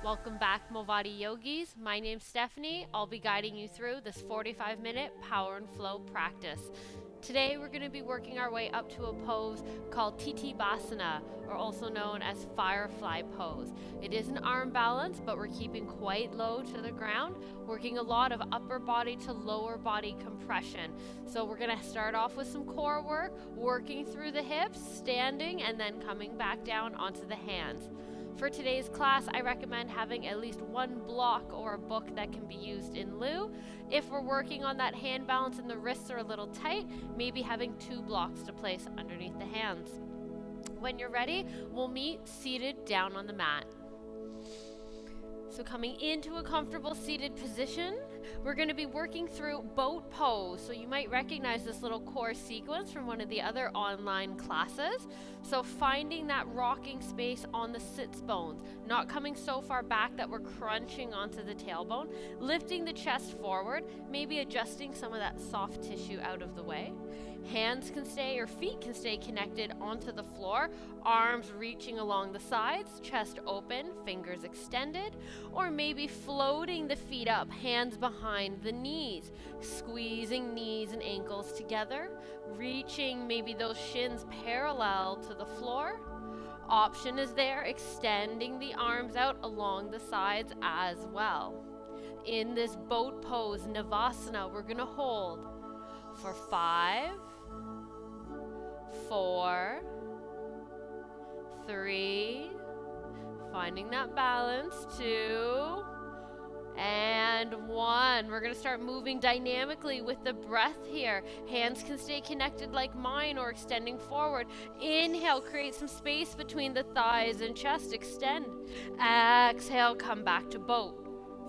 Welcome back, MOVATI Yogis. My name's Stephanie. I'll be guiding you through this 45-minute power and flow practice. Today we're going to be working our way up to a pose called Basana, or also known as firefly pose. It is an arm balance, but we're keeping quite low to the ground, working a lot of upper body to lower body compression. So we're going to start off with some core work, working through the hips, standing, and then coming back down onto the hands. For today's class, I recommend having at least one block or a book that can be used in lieu. If we're working on that hand balance and the wrists are a little tight, maybe having 2 blocks to place underneath the hands. When you're ready, we'll meet seated down on the mat. So coming into a comfortable seated position, we're going to be working through boat pose. So you might recognize this little core sequence from one of the other online classes. So finding that rocking space on the sits bones, not coming so far back that we're crunching onto the tailbone, lifting the chest forward, maybe adjusting some of that soft tissue out of the way. Hands can stay, or feet can stay connected onto the floor, arms reaching along the sides, chest open, fingers extended, or maybe floating the feet up, hands behind the knees, squeezing knees and ankles together, reaching maybe those shins parallel to the floor. Option is there, extending the arms out along the sides as well. In this boat pose, Navasana, we're going to hold for 5, 4, 3, finding that balance, 2, and 1. We're going to start moving dynamically with the breath here. Hands can stay connected like mine or extending forward. Inhale, create some space between the thighs and chest, extend. Exhale, come back to boat.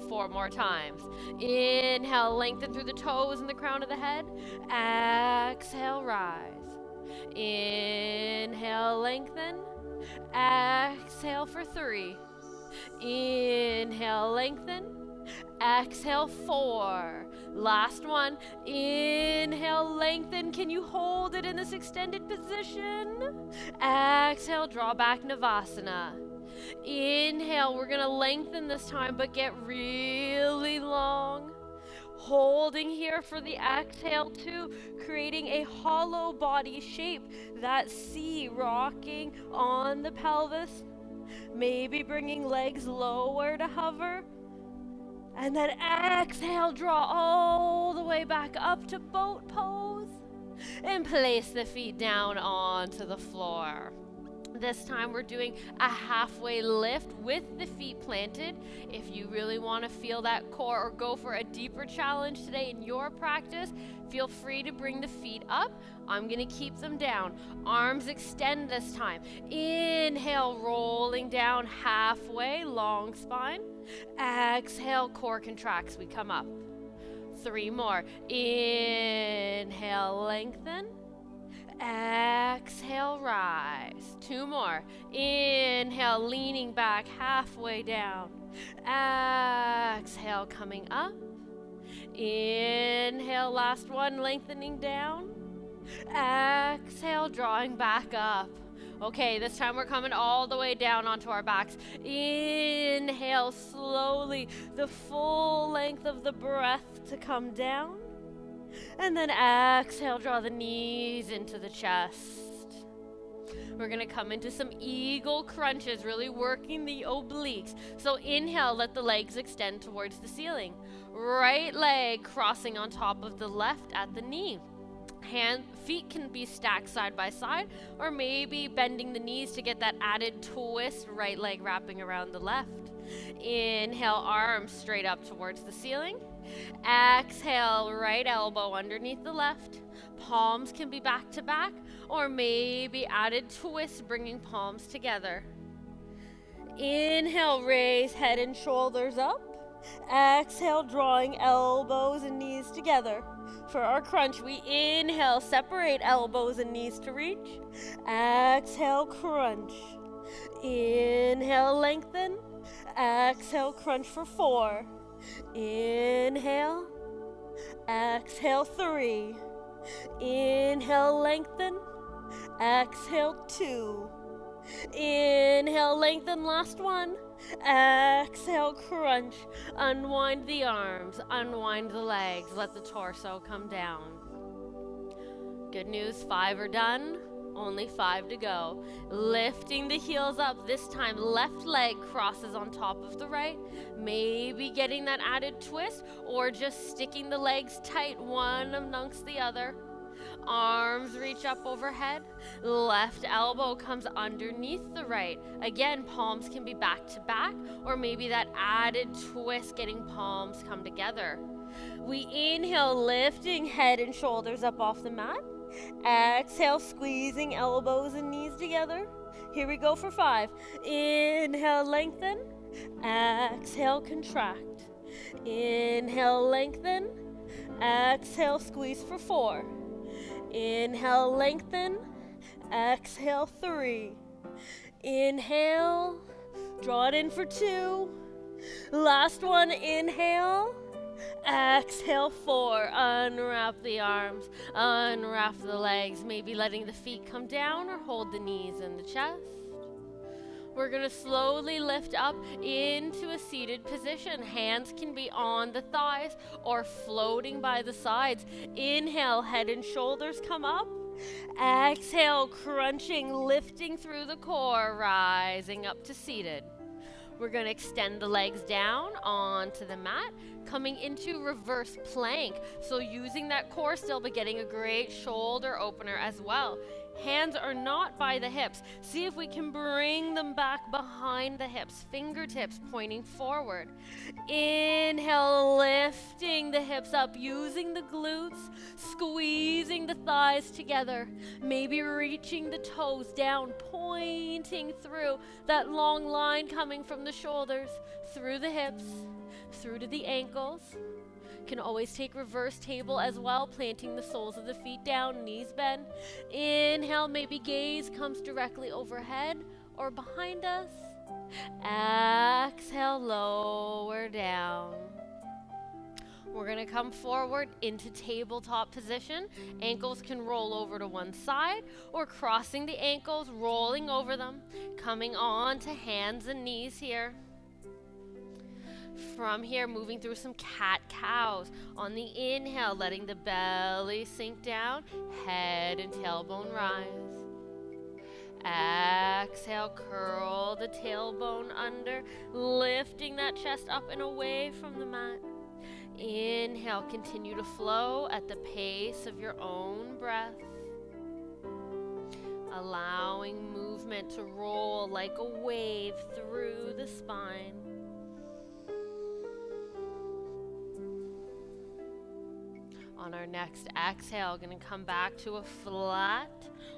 4 more times. Inhale, lengthen through the toes and the crown of the head. Exhale, rise. Inhale, lengthen. Exhale for 3. Inhale, lengthen. Exhale, 4. Last one. Inhale, lengthen. Can you hold it in this extended position? Exhale, draw back, Navasana. Inhale, we're going to lengthen this time, but get really long. Holding here for the exhale too, creating a hollow body shape, that C rocking on the pelvis. Maybe bringing legs lower to hover. And then exhale, draw all the way back up to boat pose. And place the feet down onto the floor. This time we're doing a halfway lift with the feet planted. If you really want to feel that core or go for a deeper challenge today in your practice, feel free to bring the feet up. I'm going to keep them down. Arms extend this time. Inhale, rolling down halfway, long spine. Exhale, core contracts. We come up. 3 more. Inhale, lengthen. Exhale, rise. 2 more. Inhale, leaning back halfway down. Exhale, coming up. Inhale, last one, lengthening down. Exhale, drawing back up. Okay, this time we're coming all the way down onto our backs. Inhale, slowly, the full length of the breath to come down. And then exhale, draw the knees into the chest. We're going to come into some eagle crunches, really working the obliques. So inhale, let the legs extend towards the ceiling. Right leg crossing on top of the left at the knee. Feet can be stacked side by side, or maybe bending the knees to get that added twist, right leg wrapping around the left. Inhale, arms straight up towards the ceiling. Exhale, right elbow underneath the left. Palms can be back to back, or maybe added twist, bringing palms together. Inhale, raise head and shoulders up. Exhale, drawing elbows and knees together. For our crunch, we inhale, separate elbows and knees to reach. Exhale, crunch. Inhale, lengthen. Exhale, crunch for 4. Inhale. Exhale, 3. Inhale, lengthen. Exhale, 2. Inhale, lengthen, last one. Exhale, crunch. Unwind the arms, unwind the legs, let the torso come down. Good news, 5 are done. Only 5 to go. Lifting the heels up. This time, left leg crosses on top of the right. Maybe getting that added twist or just sticking the legs tight, one amongst the other. Arms reach up overhead. Left elbow comes underneath the right. Again, palms can be back to back, or maybe that added twist, getting palms come together. We inhale, lifting head and shoulders up off the mat. Exhale, squeezing elbows and knees together. Here we go for 5. Inhale, lengthen. Exhale, contract. Inhale, lengthen. Exhale, squeeze for 4. Inhale, lengthen. Exhale, 3. Inhale, draw it in for 2. Last one, inhale. Exhale, 4. Unwrap the arms, unwrap the legs, maybe letting the feet come down or hold the knees in the chest. We're going to slowly lift up into a seated position. Hands can be on the thighs or floating by the sides. Inhale, head and shoulders come up. Exhale, crunching, lifting through the core, rising up to seated. We're going to extend the legs down onto the mat, coming into reverse plank. So using that core still, but getting a great shoulder opener as well. Hands are not by the hips. See if we can bring them back behind the hips. Fingertips pointing forward. Inhale, lifting the hips up, using the glutes, squeezing the thighs together. Maybe reaching the toes down, pointing through that long line coming from the shoulders, through the hips, through to the ankles. Can always take reverse table as well, planting the soles of the feet down, knees bend. Inhale, maybe gaze comes directly overhead or behind us. Exhale, lower down. We're going to come forward into tabletop position. Ankles can roll over to one side or crossing the ankles, rolling over them, coming on to hands and knees here. From here, moving through some cat-cows. On the inhale, letting the belly sink down, head and tailbone rise. Exhale, curl the tailbone under, lifting that chest up and away from the mat. Inhale, continue to flow at the pace of your own breath. Allowing movement to roll like a wave through the spine. On our next exhale, going to come back to a flat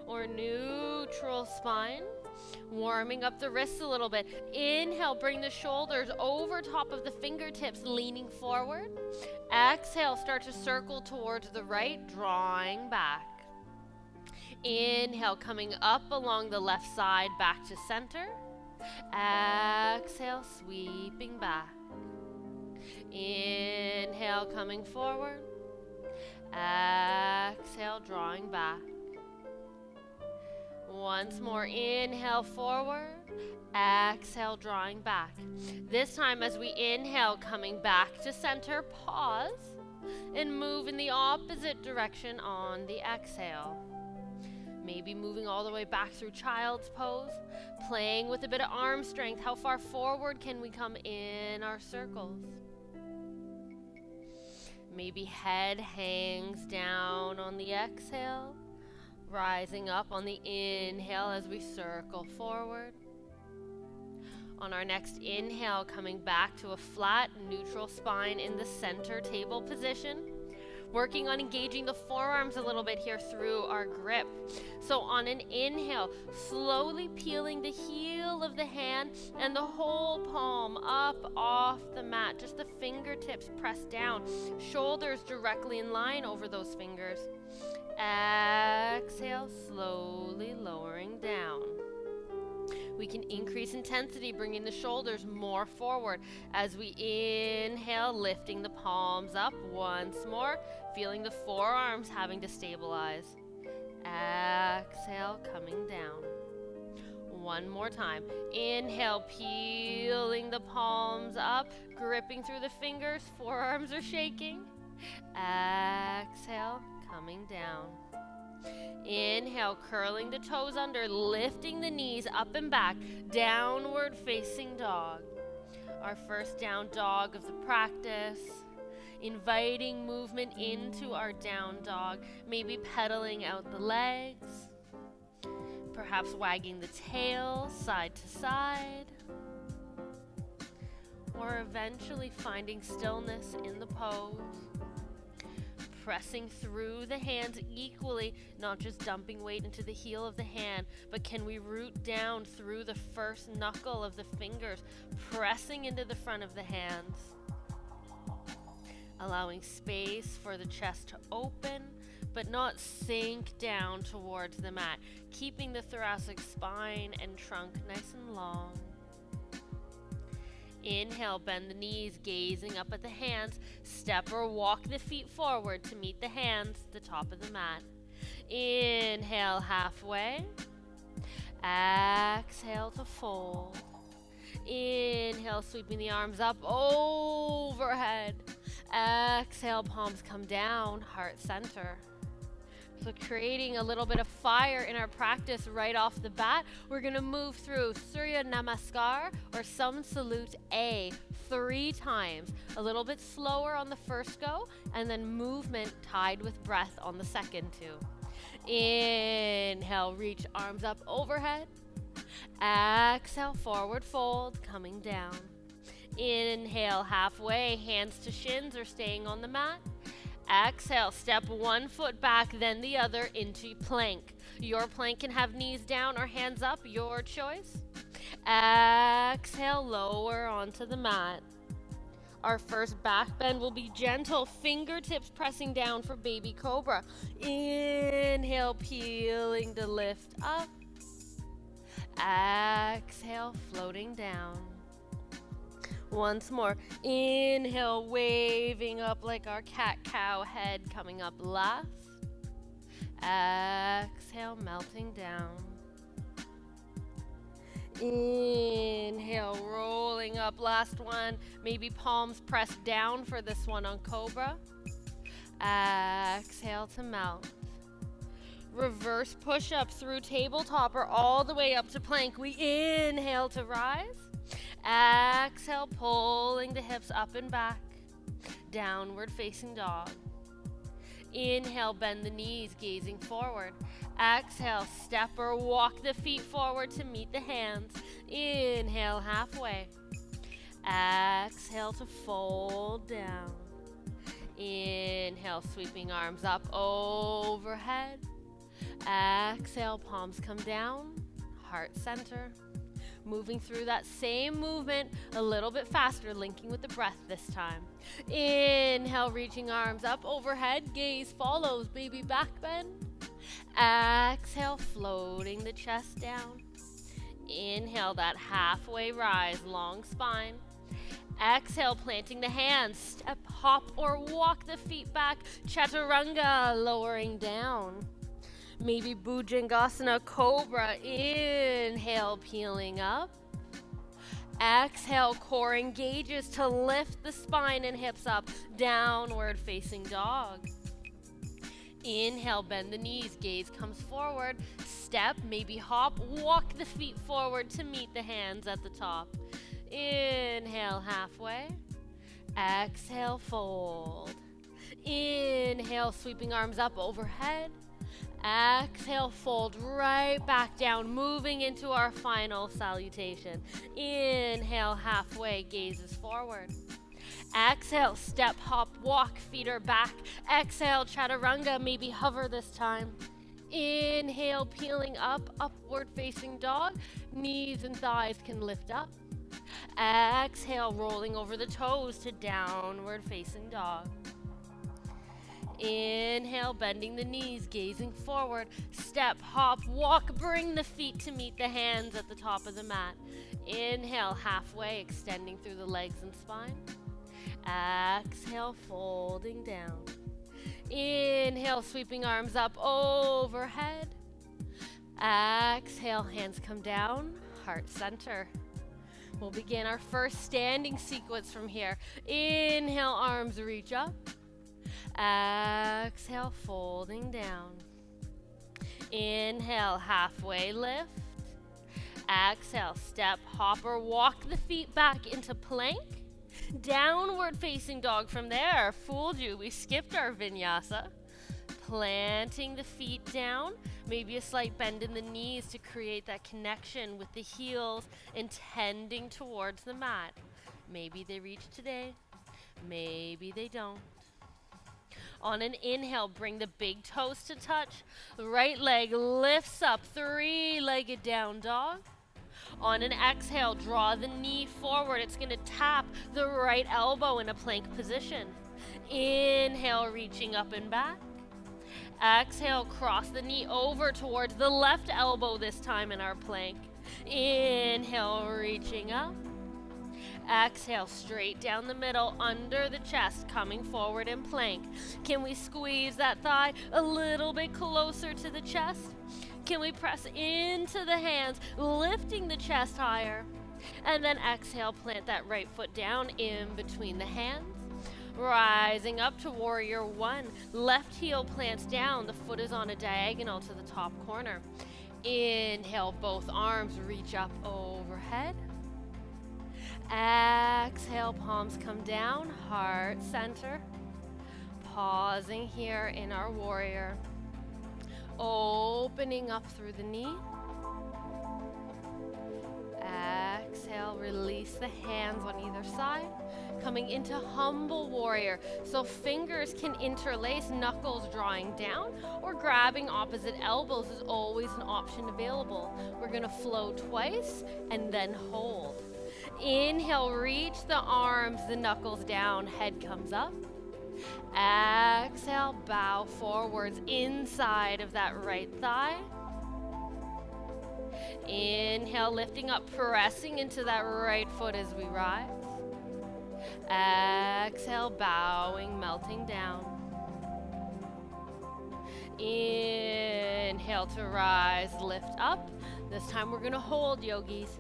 or neutral spine. Warming up the wrists a little bit. Inhale, bring the shoulders over top of the fingertips, leaning forward. Exhale, start to circle towards the right, drawing back. Inhale, coming up along the left side, back to center. Exhale, sweeping back. Inhale, coming forward. Exhale, drawing back. Once more, inhale forward. Exhale, drawing back. This time as we inhale, coming back to center, pause, and move in the opposite direction on the exhale. Maybe moving all the way back through child's pose, playing with a bit of arm strength. How far forward can we come in our circles? Maybe head hangs down on the exhale, rising up on the inhale as we circle forward. On our next inhale, coming back to a flat, neutral spine in the center table position. Working on engaging the forearms a little bit here through our grip. So on an inhale, slowly peeling the heel of the hand and the whole palm up off the mat. Just the fingertips pressed down. Shoulders directly in line over those fingers. Exhale, slowly lowering down. We can increase intensity, bringing the shoulders more forward as we inhale, lifting the palms up once more, feeling the forearms having to stabilize. Exhale, coming down. One more time. Inhale, peeling the palms up, gripping through the fingers, forearms are shaking. Exhale, coming down. Inhale, curling the toes under, lifting the knees up and back, downward facing dog. Our first down dog of the practice. Inviting movement into our down dog, maybe pedaling out the legs, perhaps wagging the tail side to side, or eventually finding stillness in the pose. Pressing through the hands equally, not just dumping weight into the heel of the hand, but can we root down through the first knuckle of the fingers, pressing into the front of the hands, allowing space for the chest to open, but not sink down towards the mat, keeping the thoracic spine and trunk nice and long. Inhale, bend the knees, gazing up at the hands. Step or walk the feet forward to meet the hands, the top of the mat. Inhale, halfway. Exhale to fold. Inhale, sweeping the arms up overhead. Exhale, palms come down, heart center. So creating a little bit of fire in our practice right off the bat, we're going to move through Surya Namaskar or Sun Salute A 3 times. A little bit slower on the first go, and then movement tied with breath on the second 2. Inhale, reach arms up overhead. Exhale, forward fold, coming down. Inhale, halfway, hands to shins or staying on the mat. Exhale, step one foot back, then the other into plank. Your plank can have knees down or hands up, your choice. Exhale, lower onto the mat. Our first back bend will be gentle, fingertips pressing down for baby cobra. Inhale, peeling to lift up. Exhale, floating down. Once more, inhale, waving up like our cat-cow head coming up last. Exhale, melting down. Inhale, rolling up, last one. Maybe palms pressed down for this one on Cobra. Exhale to melt. Reverse push-up through tabletop or all the way up to plank. We inhale to rise. Exhale, pulling the hips up and back. Downward facing dog. Inhale, bend the knees, gazing forward. Exhale, step or walk the feet forward to meet the hands. Inhale, halfway. Exhale to fold down. Inhale, sweeping arms up overhead. Exhale, palms come down, heart center. Moving through that same movement a little bit faster, linking with the breath this time. Inhale, reaching arms up overhead, gaze follows, baby back bend. Exhale, floating the chest down. Inhale, that halfway rise, long spine. Exhale, planting the hands, step, hop, or walk the feet back. Chaturanga, lowering down. Maybe Bhujangasana, Cobra. Inhale, peeling up. Exhale, core engages to lift the spine and hips up. Downward facing dog. Inhale, bend the knees, gaze comes forward. Step, maybe hop, walk the feet forward to meet the hands at the top. Inhale, halfway. Exhale, fold. Inhale, sweeping arms up overhead. Exhale, fold right back down, moving into our final salutation. Inhale, halfway, gazes forward. Exhale, step, hop, walk, feet are back. Exhale, chaturanga, maybe hover this time. Inhale, peeling up, upward facing dog. Knees and thighs can lift up. Exhale, rolling over the toes to downward facing dog. Inhale, bending the knees, gazing forward. Step, hop, walk, bring the feet to meet the hands at the top of the mat. Inhale, halfway, extending through the legs and spine. Exhale, folding down. Inhale, sweeping arms up overhead. Exhale, hands come down, heart center. We'll begin our first standing sequence from here. Inhale, arms reach up. Exhale, folding down. Inhale, halfway lift. Exhale, step, hop, or walk the feet back into plank. Downward facing dog from there. Fooled you, we skipped our vinyasa. Planting the feet down, maybe a slight bend in the knees to create that connection with the heels and tending towards the mat. Maybe they reach today, maybe they don't. On an inhale, bring the big toes to touch. Right leg lifts up, three-legged down dog. On an exhale, draw the knee forward. It's going to tap the right elbow in a plank position. Inhale, reaching up and back. Exhale, cross the knee over towards the left elbow this time in our plank. Inhale, reaching up. Exhale, straight down the middle, under the chest, coming forward in plank. Can we squeeze that thigh a little bit closer to the chest? Can we press into the hands, lifting the chest higher? And then exhale, plant that right foot down in between the hands. Rising up to warrior one. Left heel plants down. The foot is on a diagonal to the top corner. Inhale, both arms reach up overhead. Exhale, palms come down, heart center. Pausing here in our warrior. Opening up through the knee. Exhale, release the hands on either side. Coming into humble warrior. So fingers can interlace, knuckles drawing down, or grabbing opposite elbows is always an option available. We're going to flow twice and then hold. Inhale, reach the arms, the knuckles down, head comes up. Exhale, bow forwards inside of that right thigh. Inhale, lifting up, pressing into that right foot as we rise. Exhale, bowing, melting down. Inhale to rise, lift up. This time we're going to hold, yogis.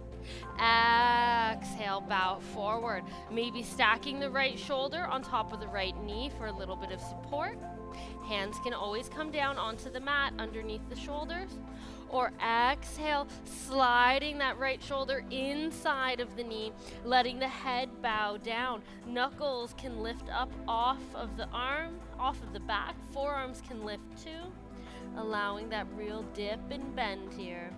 Exhale, bow forward. Maybe stacking the right shoulder on top of the right knee for a little bit of support. Hands can always come down onto the mat underneath the shoulders. Or exhale, sliding that right shoulder inside of the knee, letting the head bow down. Knuckles can lift up off of the arm, off of the back. Forearms can lift too, allowing that real dip and bend here.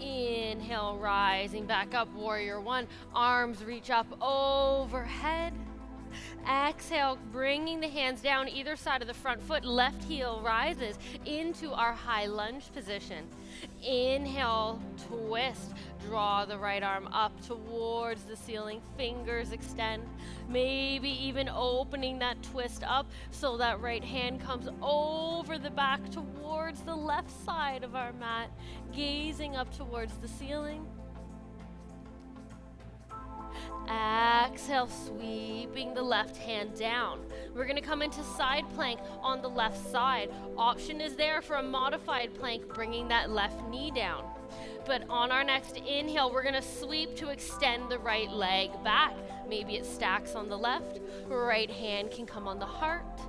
Inhale, rising back up, warrior one. Arms reach up overhead. Exhale, bringing the hands down either side of the front foot. Left heel rises into our high lunge position. Inhale, twist. Draw the right arm up towards the ceiling. Fingers extend. Maybe even opening that twist up so that right hand comes over the back towards the left side of our mat. Gazing up towards the ceiling. Exhale, sweeping the left hand down. We're going to come into side plank on the left side. Option is there for a modified plank, bringing that left knee down. But on our next inhale, we're going to sweep to extend the right leg back. Maybe it stacks on the left. Right hand can come on the heart,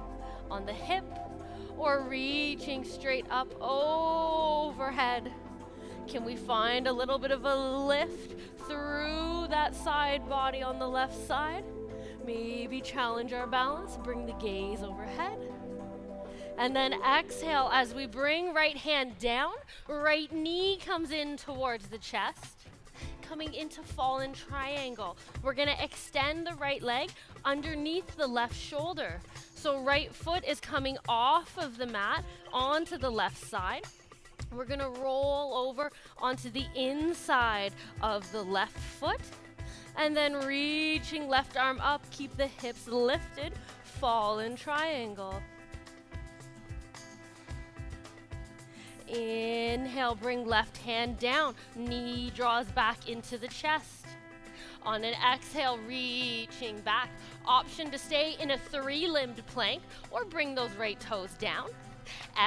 on the hip, or reaching straight up overhead. Can we find a little bit of a lift through that side body on the left side? Maybe challenge our balance, bring the gaze overhead. And then exhale as we bring right hand down, right knee comes in towards the chest. Coming into fallen triangle. We're going to extend the right leg underneath the left shoulder. So right foot is coming off of the mat onto the left side. We're going to roll over onto the inside of the left foot. And then reaching left arm up, keep the hips lifted, fallen triangle. Inhale, bring left hand down, knee draws back into the chest. On an exhale, reaching back. Option to stay in a 3-limbed plank or bring those right toes down.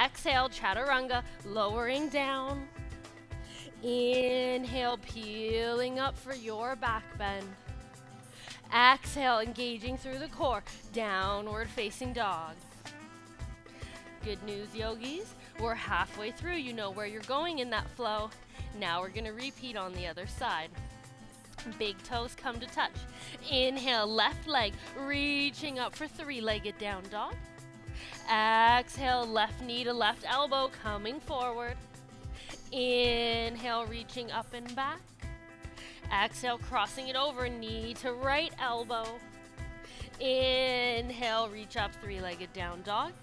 Exhale, chaturanga, lowering down. Inhale, peeling up for your back bend. Exhale, engaging through the core, downward facing dog. Good news, yogis. We're halfway through. You know where you're going in that flow. Now we're going to repeat on the other side. Big toes come to touch. Inhale, left leg, reaching up for 3-legged down dog. Exhale, left knee to left elbow, coming forward. Inhale, reaching up and back. Exhale, crossing it over, knee to right elbow. Inhale, reach up, 3-legged down dog.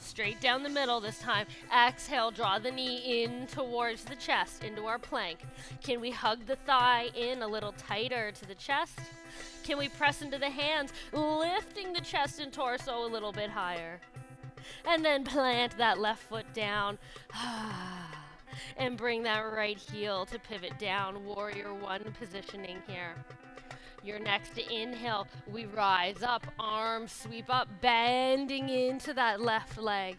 Straight down the middle this time. Exhale, draw the knee in towards the chest, into our plank. Can we hug the thigh in a little tighter to the chest? Can we press into the hands, lifting the chest and torso a little bit higher? And then plant that left foot down. And bring that right heel to pivot down. Warrior 1 positioning here. Your next inhale, we rise up, arms sweep up, bending into that left leg.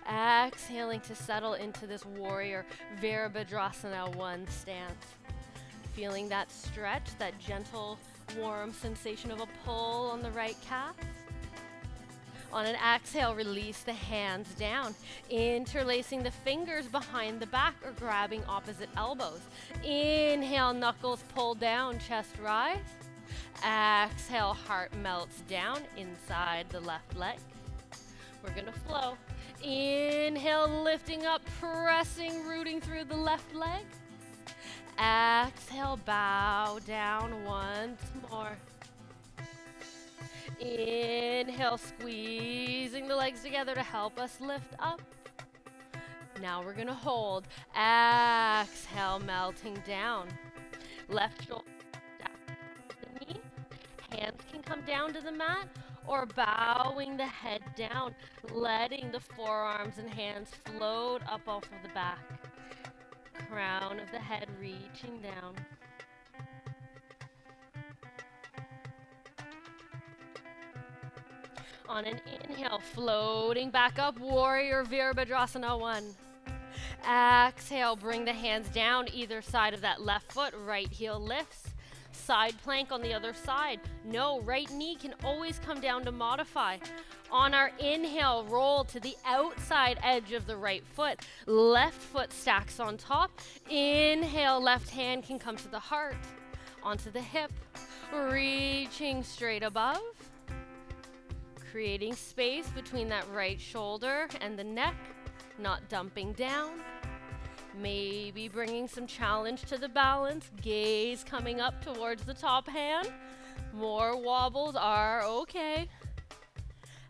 Exhaling to settle into this warrior Virabhadrasana 1 stance. Feeling that stretch, that gentle, warm sensation of a pull on the right calf. On an exhale, release the hands down, interlacing the fingers behind the back or grabbing opposite elbows. Inhale, knuckles pull down, chest rise. Exhale, heart melts down inside the left leg. We're going to flow. Inhale, lifting up, pressing, rooting through the left leg. Exhale, bow down once more. Inhale, squeezing the legs together to help us lift up. Now we're going to hold. Exhale, melting down. Left shoulder down to the knee. Hands can come down to the mat or bowing the head down, letting the forearms and hands float up off of the back. Crown of the head reaching down. On an inhale, floating back up, warrior Virabhadrasana 1. Exhale, bring the hands down either side of that left foot, right heel lifts. Side plank on the other side. No, right knee can always come down to modify. On our inhale, roll to the outside edge of the right foot. Left foot stacks on top. Inhale, left hand can come to the heart, onto the hip, reaching straight above. Creating space between that right shoulder and the neck, not dumping down. Maybe bringing some challenge to the balance, gaze coming up towards the top hand. More wobbles are okay.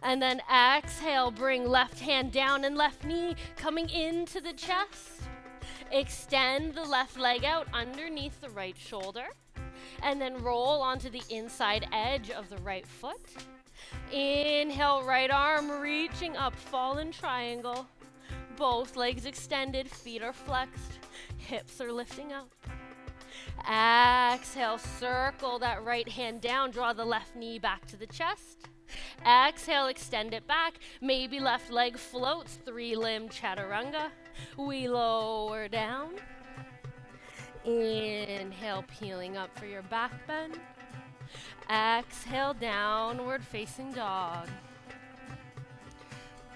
And then exhale, bring left hand down and left knee coming into the chest. Extend the left leg out underneath the right shoulder. And then roll onto the inside edge of the right foot. Inhale, right arm reaching up, fallen triangle. Both legs extended, feet are flexed, hips are lifting up. Exhale, circle that right hand down, draw the left knee back to the chest. Exhale, extend it back, maybe left leg floats, 3-limb chaturanga. We lower down. Inhale, peeling up for your back bend. Exhale, downward facing dog.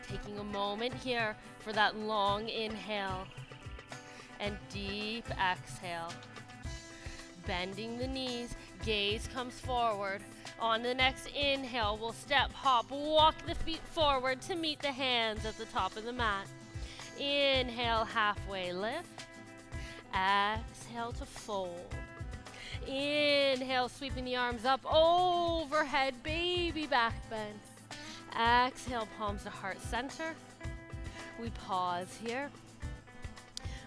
Taking a moment here for that long inhale and deep exhale. Bending the knees, gaze comes forward. On the next inhale, we'll step, hop, walk the feet forward to meet the hands at the top of the mat. Inhale, halfway lift. Exhale to fold. Inhale, sweeping the arms up, overhead, baby back bend. Exhale, palms to heart center. We pause here.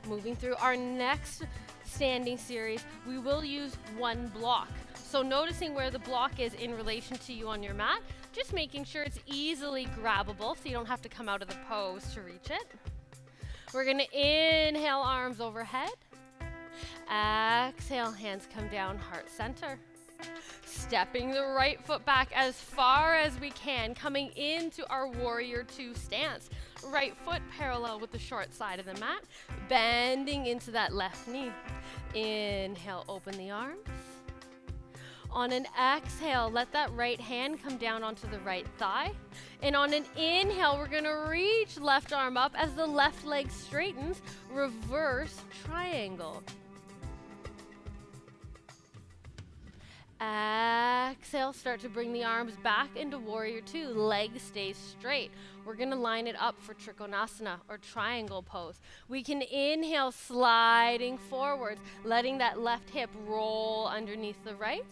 Moving through our next standing series, we will use one block. So noticing where the block is in relation to you on your mat, just making sure it's easily grabbable so you don't have to come out of the pose to reach it. We're going to inhale, arms overhead. Exhale, hands come down, heart center. Stepping the right foot back as far as we can, coming into our warrior two stance. Right foot parallel with the short side of the mat, bending into that left knee. Inhale, open the arms. On an exhale, let that right hand come down onto the right thigh. And on an inhale, we're gonna reach left arm up as the left leg straightens, reverse triangle. Exhale, start to bring the arms back into warrior two, legs stay straight. We're gonna line it up for Trikonasana or triangle pose. We can inhale, sliding forwards, letting that left hip roll underneath the right.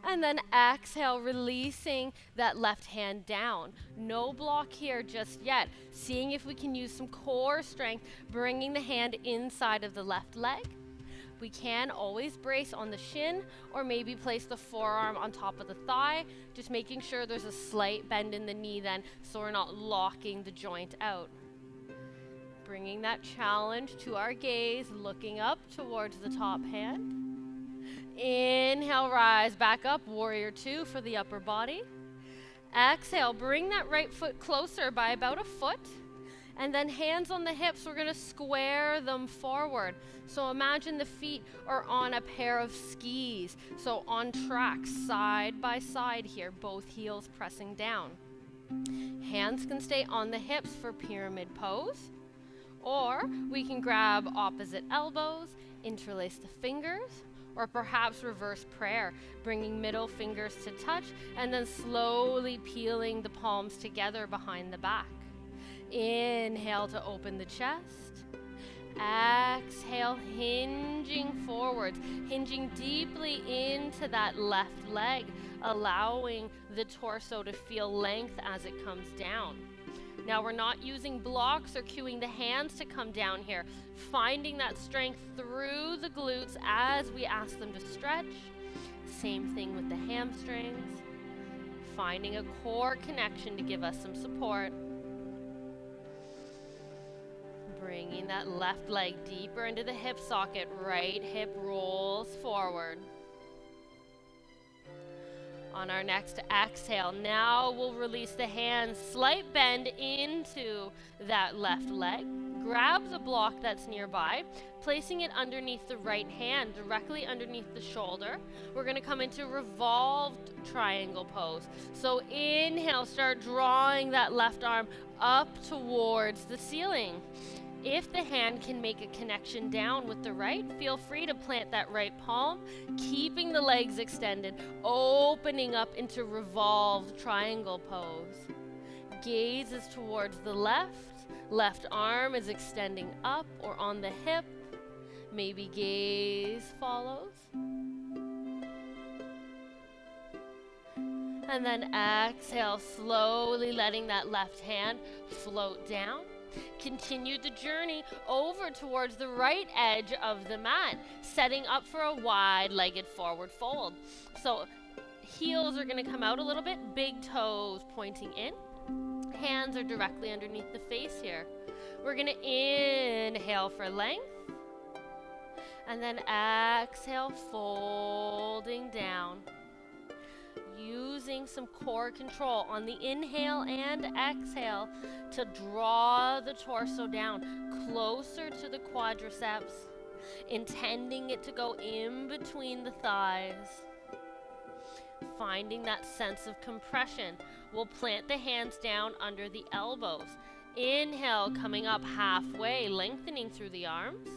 And then exhale, releasing that left hand down. No block here just yet. Seeing if we can use some core strength, bringing the hand inside of the left leg. We can always brace on the shin or maybe place the forearm on top of the thigh, just making sure there's a slight bend in the knee then so we're not locking the joint out. Bringing that challenge to our gaze, looking up towards the top hand. Inhale, rise back up, warrior two for the upper body. Exhale, bring that right foot closer by about a foot. And then hands on the hips, we're gonna square them forward. So imagine the feet are on a pair of skis. So on track, side by side here, both heels pressing down. Hands can stay on the hips for pyramid pose. Or we can grab opposite elbows, interlace the fingers, or perhaps reverse prayer, bringing middle fingers to touch and then slowly peeling the palms together behind the back. Inhale to open the chest. Exhale, hinging forwards, hinging deeply into that left leg, allowing the torso to feel length as it comes down. Now we're not using blocks or cueing the hands to come down here, finding that strength through the glutes as we ask them to stretch. Same thing with the hamstrings, finding a core connection to give us some support. Bringing that left leg deeper into the hip socket, right hip rolls forward. On our next exhale, now we'll release the hands, slight bend into that left leg. Grab the block that's nearby, placing it underneath the right hand, directly underneath the shoulder. We're gonna come into revolved triangle pose. So inhale, start drawing that left arm up towards the ceiling. If the hand can make a connection down with the right, feel free to plant that right palm, keeping the legs extended, opening up into revolved triangle pose. Gaze is towards the left arm is extending up or on the hip, maybe gaze follows. And then exhale, slowly letting that left hand float down. Continue the journey over towards the right edge of the mat, setting up for a wide-legged forward fold. So heels are going to come out a little bit, big toes pointing in. Hands are directly underneath the face here. We're going to inhale for length. And then exhale, folding down. Using some core control on the inhale and exhale to draw the torso down closer to the quadriceps, intending it to go in between the thighs. Finding that sense of compression, we'll plant the hands down under the elbows. Inhale, coming up halfway, lengthening through the arms.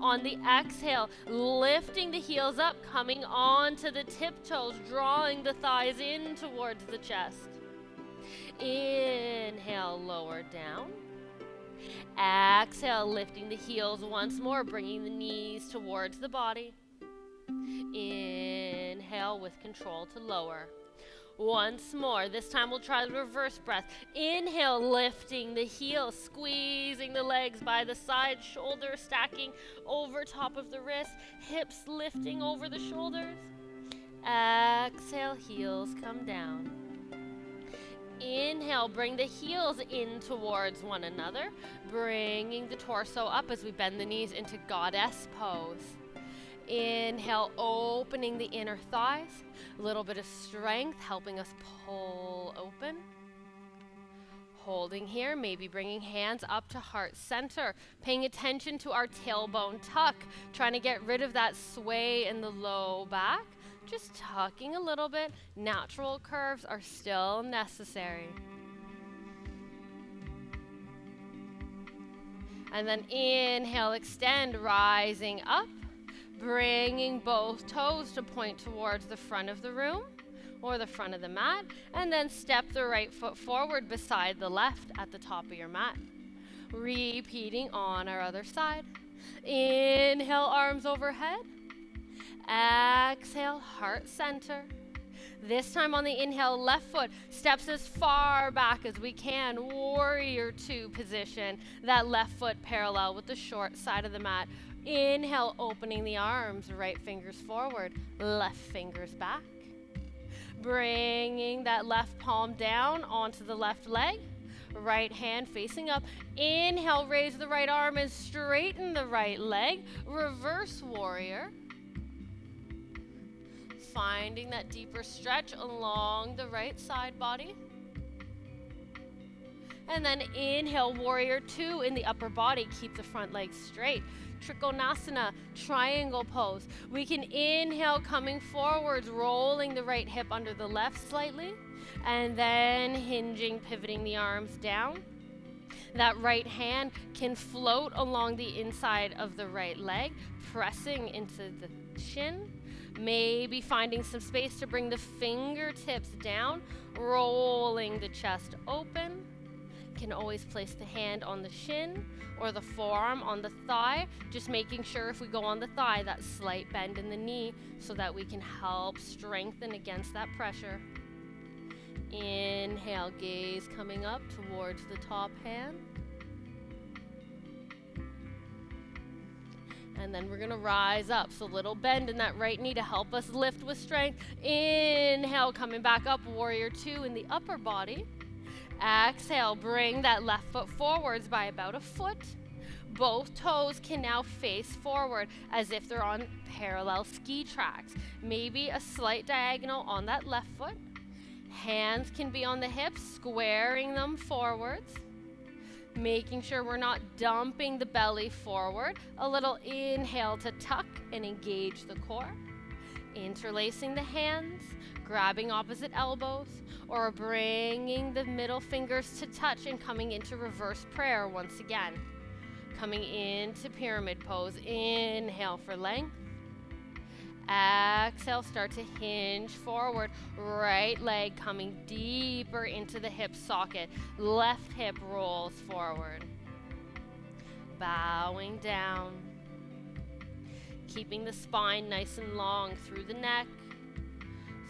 On the exhale, lifting the heels up, coming onto the tiptoes, drawing the thighs in towards the chest. Inhale, lower down. Exhale, lifting the heels once more, bringing the knees towards the body. Inhale with control to lower. Once more, this time we'll try the reverse breath. Inhale, lifting the heels, squeezing the legs by the side, shoulders stacking over top of the wrist, hips lifting over the shoulders. Exhale, heels come down. Inhale, bring the heels in towards one another, bringing the torso up as we bend the knees into goddess pose. Inhale, opening the inner thighs. A little bit of strength helping us pull open. Holding here, maybe bringing hands up to heart center. Paying attention to our tailbone tuck. Trying to get rid of that sway in the low back. Just tucking a little bit. Natural curves are still necessary. And then inhale, extend, rising up. Bringing both toes to point towards the front of the room or the front of the mat, and then step the right foot forward beside the left at the top of your mat. Repeating on our other side. Inhale, arms overhead. Exhale, heart center. This time on the inhale, left foot steps as far back as we can. Warrior two position. That left foot parallel with the short side of the mat. Inhale, opening the arms, right fingers forward, left fingers back. Bringing that left palm down onto the left leg, right hand facing up. Inhale, raise the right arm and straighten the right leg. Reverse warrior. Finding that deeper stretch along the right side body. And then inhale, warrior two in the upper body. Keep the front leg straight. Trikonasana, triangle pose. We can inhale, coming forwards, rolling the right hip under the left slightly, and then hinging, pivoting the arms down. That right hand can float along the inside of the right leg, pressing into the shin. Maybe finding some space to bring the fingertips down, rolling the chest open. Can always place the hand on the shin or the forearm on the thigh, just making sure if we go on the thigh, that slight bend in the knee so that we can help strengthen against that pressure. Inhale, gaze coming up towards the top hand. And then we're gonna rise up. So little bend in that right knee to help us lift with strength. Inhale, coming back up, warrior two in the upper body. Exhale, bring that left foot forwards by about a foot. Both toes can now face forward as if they're on parallel ski tracks. Maybe a slight diagonal on that left foot. Hands can be on the hips, squaring them forwards. Making sure we're not dumping the belly forward. A little inhale to tuck and engage the core. Interlacing the hands, grabbing opposite elbows, or bringing the middle fingers to touch and coming into reverse prayer once again. Coming into pyramid pose. Inhale for length. Exhale, start to hinge forward. Right leg coming deeper into the hip socket. Left hip rolls forward. Bowing down. Keeping the spine nice and long through the neck,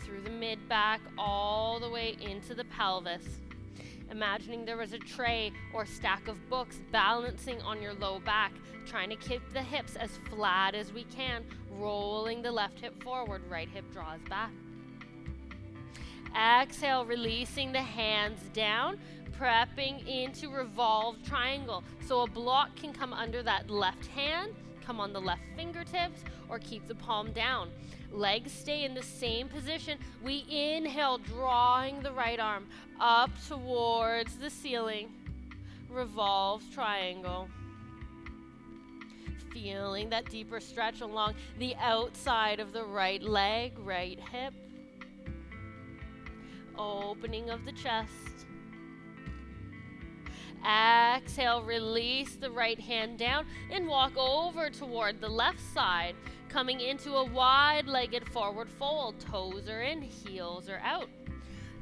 through the mid-back, all the way into the pelvis. Imagining there was a tray or stack of books balancing on your low back, trying to keep the hips as flat as we can, rolling the left hip forward, right hip draws back. Exhale, releasing the hands down, prepping into revolved triangle. So a block can come under that left hand, come on the left fingertips, or keep the palm down. Legs stay in the same position. We inhale, drawing the right arm up towards the ceiling. Revolved triangle. Feeling that deeper stretch along the outside of the right leg, right hip. Opening of the chest. Exhale, release the right hand down and walk over toward the left side, coming into a wide-legged forward fold. Toes are in, heels are out.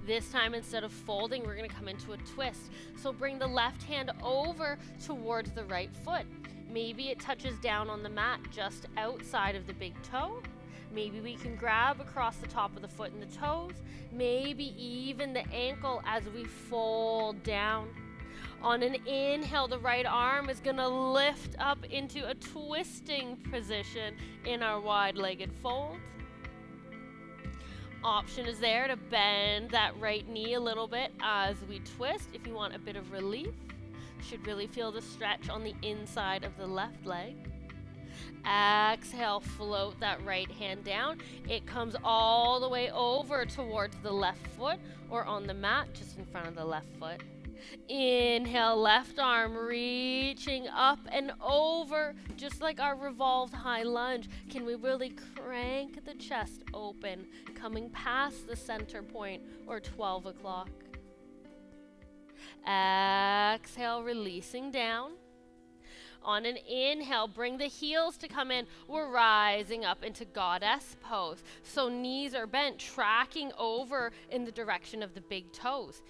This time, instead of folding, we're going to come into a twist. So bring the left hand over towards the right foot. Maybe it touches down on the mat just outside of the big toe. Maybe we can grab across the top of the foot and the toes. Maybe even the ankle as we fold down. On an inhale, the right arm is going to lift up into a twisting position in our wide-legged fold. Option is there to bend that right knee a little bit as we twist if you want a bit of relief. Should really feel the stretch on the inside of the left leg. Exhale, float that right hand down. It comes all the way over towards the left foot or on the mat just in front of the left foot. Inhale, left arm reaching up and over, just like our revolved high lunge. Can we really crank the chest open, coming past the center point or 12 o'clock? Exhale, releasing down. On an inhale, bring the heels to come in. We're rising up into goddess pose. So knees are bent, tracking over in the direction of the big toes.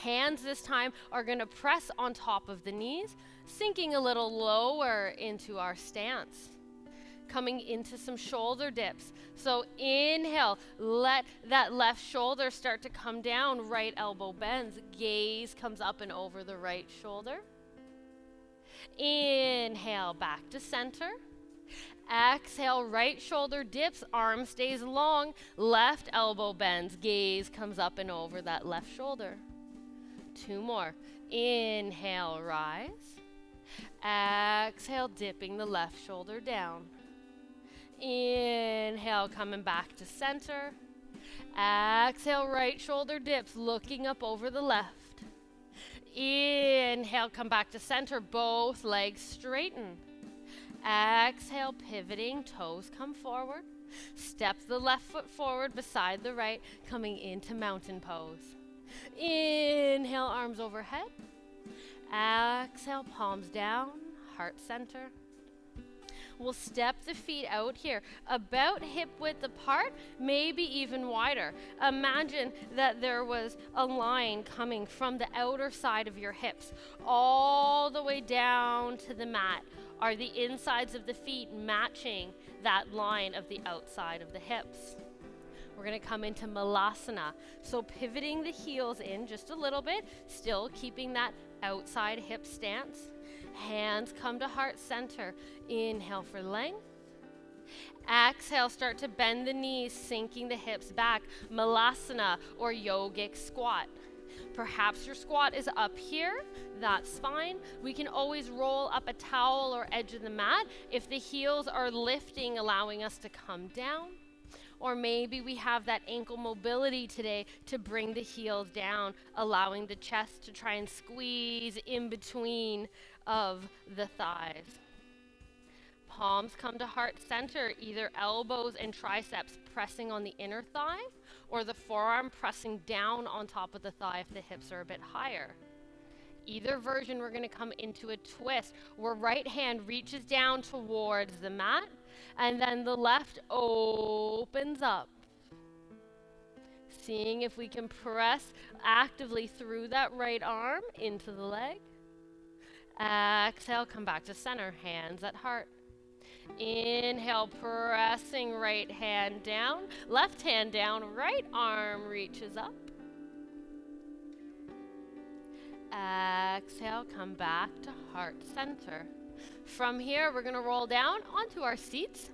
Hands this time are going to press on top of the knees, sinking a little lower into our stance. Coming into some shoulder dips. So inhale, let that left shoulder start to come down, right elbow bends, gaze comes up and over the right shoulder. Inhale, back to center. Exhale, right shoulder dips, arm stays long, left elbow bends, gaze comes up and over that left shoulder. 2 more. Inhale, rise. Exhale, dipping the left shoulder down. Inhale, coming back to center. Exhale, right shoulder dips, looking up over the left. Inhale, come back to center, both legs straighten. Exhale, pivoting, toes come forward. Step the left foot forward beside the right, coming into mountain pose. Inhale, arms overhead. Exhale, palms down, heart center. We'll step the feet out here, about hip width apart, maybe even wider. Imagine that there was a line coming from the outer side of your hips, all the way down to the mat. Are the insides of the feet matching that line of the outside of the hips? We're going to come into malasana. So pivoting the heels in just a little bit, still keeping that outside hip stance. Hands come to heart center. Inhale for length. Exhale, start to bend the knees, sinking the hips back. Malasana or yogic squat. Perhaps your squat is up here. That's fine. We can always roll up a towel or edge of the mat if the heels are lifting, allowing us to come down. Or maybe we have that ankle mobility today to bring the heels down, allowing the chest to try and squeeze in between of the thighs. Palms come to heart center, either elbows and triceps pressing on the inner thigh, or the forearm pressing down on top of the thigh if the hips are a bit higher. Either version, we're going to come into a twist where right hand reaches down towards the mat, and then the left opens up. Seeing if we can press actively through that right arm into the leg. Exhale, come back to center, hands at heart. Inhale, pressing right hand down, left hand down, right arm reaches up. Exhale, come back to heart center. From here, we're going to roll down onto our seats.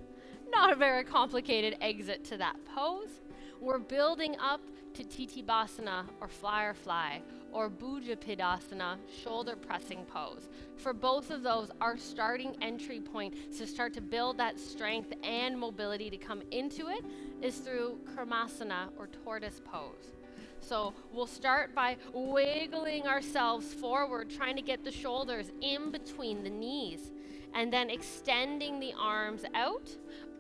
Not a very complicated exit to that pose. We're building up to Tittibasana or flyer fly or Bhujapadasana, shoulder pressing pose. For both of those, our starting entry point to start to build that strength and mobility to come into it is through Karmasana or tortoise pose. So we'll start by wiggling ourselves forward, trying to get the shoulders in between the knees, and then extending the arms out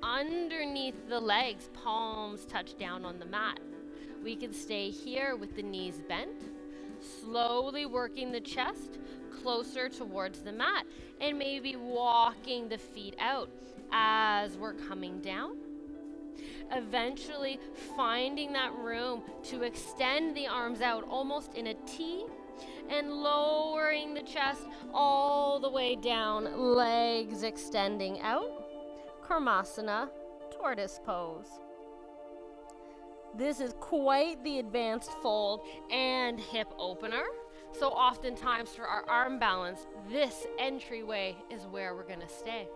underneath the legs, palms touch down on the mat. We can stay here with the knees bent, slowly working the chest closer towards the mat, and maybe walking the feet out as we're coming down. Eventually finding that room to extend the arms out almost in a T and lowering the chest all the way down, legs extending out. Karmasana, tortoise pose. This is quite the advanced fold and hip opener. So oftentimes for our arm balance, this entryway is where we're going to stay.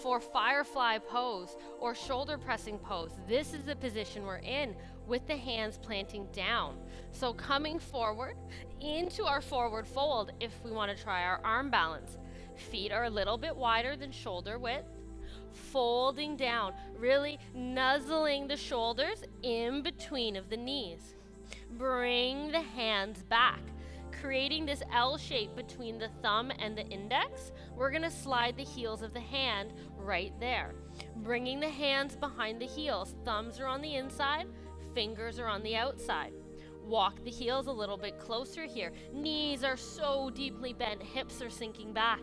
For firefly pose or shoulder pressing pose, this is the position we're in with the hands planting down. So coming forward into our forward fold if we want to try our arm balance. Feet are a little bit wider than shoulder width. folding down, really nuzzling the shoulders in between of the knees. Bring the hands back, creating this L shape between the thumb and the index. We're going to slide the heels of the hand right there, bringing the hands behind the heels. Thumbs are on the inside, fingers are on the outside. Walk the heels a little bit closer here. Knees are so deeply bent, hips are sinking back.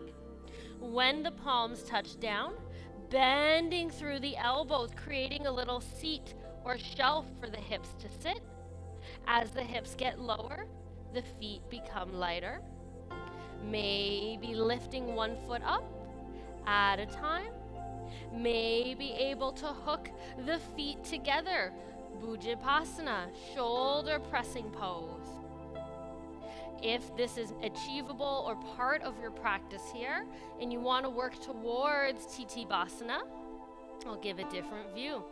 When the palms touch down, bending through the elbows, creating a little seat or shelf for the hips to sit. As the hips get lower, the feet become lighter. Maybe lifting one foot up at a time. Maybe able to hook the feet together. Bhujapasana, shoulder pressing pose. If this is achievable or part of your practice here, and you want to work towards Tittibhasana, I'll give a different view.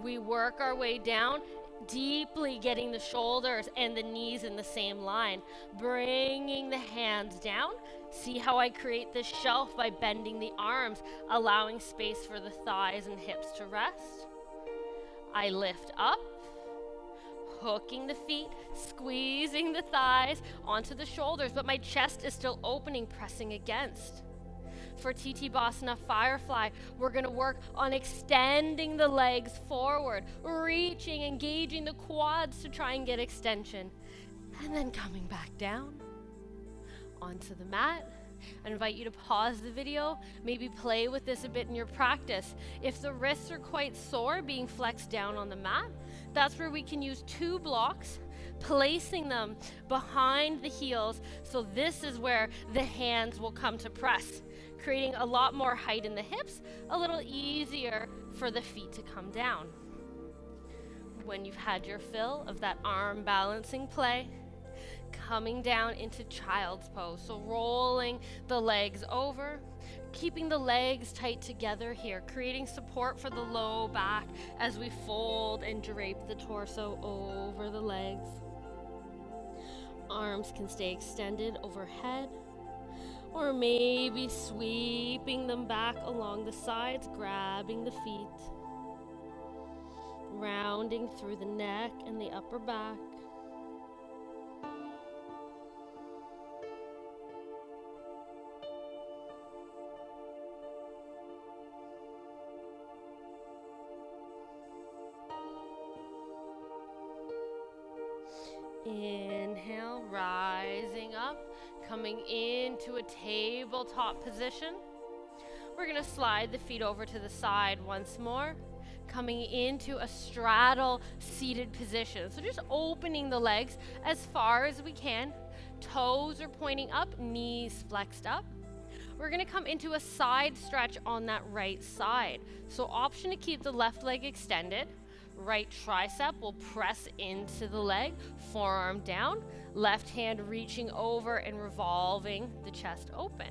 We work our way down, deeply getting the shoulders and the knees in the same line, bringing the hands down. See how I create this shelf by bending the arms, allowing space for the thighs and hips to rest. I lift up, hooking the feet, squeezing the thighs onto the shoulders, but my chest is still opening, pressing against. For Tittibhasana Firefly, we're going to work on extending the legs forward, reaching, engaging the quads to try and get extension, and then coming back down onto the mat. I invite you to pause the video, maybe play with this a bit in your practice. If the wrists are quite sore being flexed down on the mat, that's where we can use 2 blocks, placing them behind the heels. So this is where the hands will come to press, creating a lot more height in the hips, a little easier for the feet to come down. When you've had your fill of that arm balancing play, coming down into child's pose. So rolling the legs over, keeping the legs tight together here, creating support for the low back as we fold and drape the torso over the legs. Arms can stay extended overhead, or maybe sweeping them back along the sides, grabbing the feet, rounding through the neck and the upper back. Inhale, rising up, coming into a tabletop position. We're going to slide the feet over to the side once more, coming into a straddle seated position. So just opening the legs as far as we can. Toes are pointing up, knees flexed up. We're going to come into a side stretch on that right side. So option to keep the left leg extended. Right tricep will press into the leg, forearm down, left hand reaching over and revolving the chest open.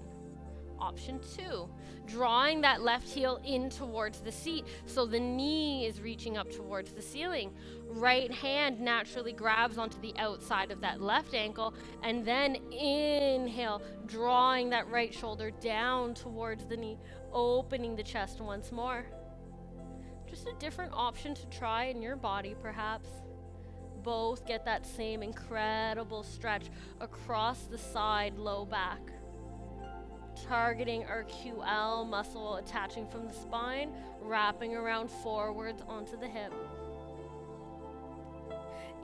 Option 2, drawing that left heel in towards the seat so the knee is reaching up towards the ceiling. Right hand naturally grabs onto the outside of that left ankle, and then inhale, drawing that right shoulder down towards the knee, opening the chest once more. Just a different option to try in your body, perhaps. Both get that same incredible stretch across the side, low back. Targeting our QL muscle, attaching from the spine, wrapping around forwards onto the hip.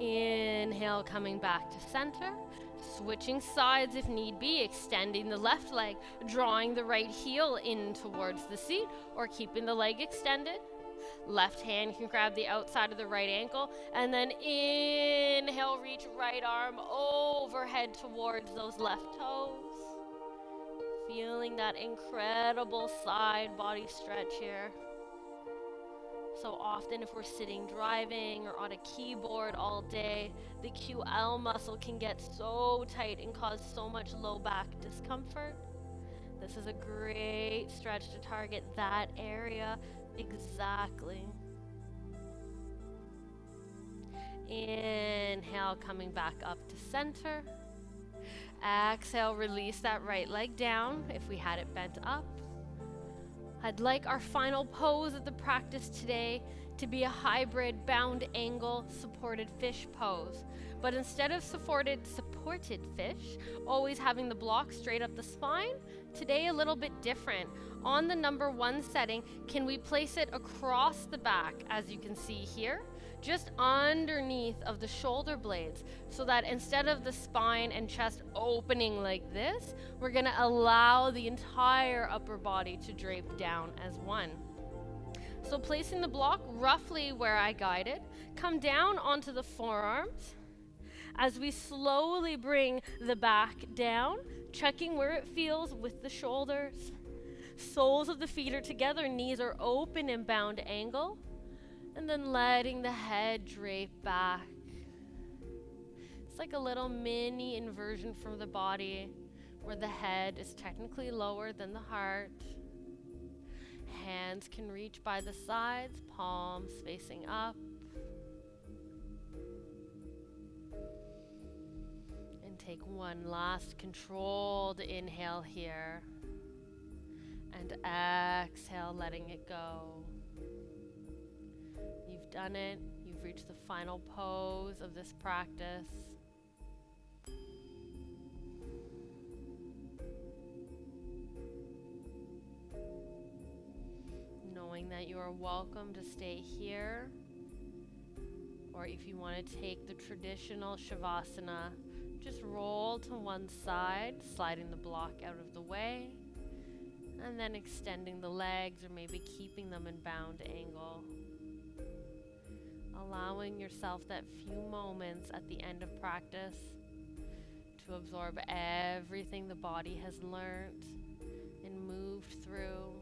Inhale, coming back to center. Switching sides if need be, extending the left leg, drawing the right heel in towards the seat, or keeping the leg extended. Left hand can grab the outside of the right ankle, and then inhale, reach right arm overhead towards those left toes. Feeling that incredible side body stretch here. So often if we're sitting driving or on a keyboard all day, the QL muscle can get so tight and cause so much low back discomfort. This is a great stretch to target that area exactly. Inhale, coming back up to center. Exhale, release that right leg down if we had it bent up. I'd like our final pose of the practice today to be a hybrid bound angle supported fish pose. But instead of supported fish, always having the block straight up the spine, today a little bit different. On the number 1 setting, can we place it across the back, as you can see here, just underneath of the shoulder blades, so that instead of the spine and chest opening like this, we're gonna allow the entire upper body to drape down as one. So placing the block roughly where I guided, come down onto the forearms. As we slowly bring the back down, checking where it feels with the shoulders. Soles of the feet are together, knees are open in bound angle. And then letting the head drape back. It's like a little mini inversion from the body where the head is technically lower than the heart. Hands can reach by the sides, palms facing up. And take one last controlled inhale here. And exhale, letting it go. You've done it. You've reached the final pose of this practice. Knowing that you are welcome to stay here, or if you want to take the traditional Shavasana, just roll to one side, sliding the block out of the way, and then extending the legs or maybe keeping them in bound angle. Allowing yourself that few moments at the end of practice to absorb everything the body has learned and moved through,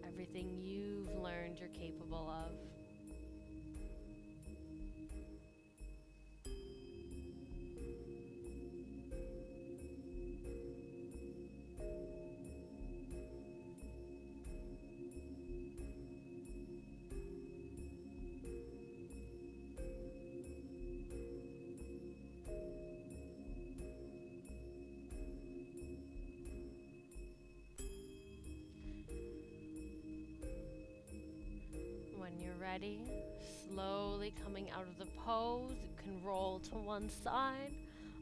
everything you've learned you're capable of. When you're ready, slowly coming out of the pose, you can roll to one side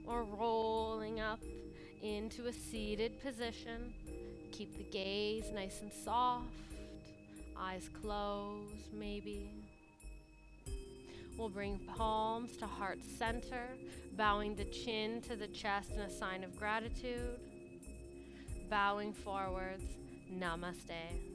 or rolling up into a seated position. Keep the gaze nice and soft, eyes closed maybe. We'll bring palms to heart center, bowing the chin to the chest in a sign of gratitude. Bowing forwards, namaste.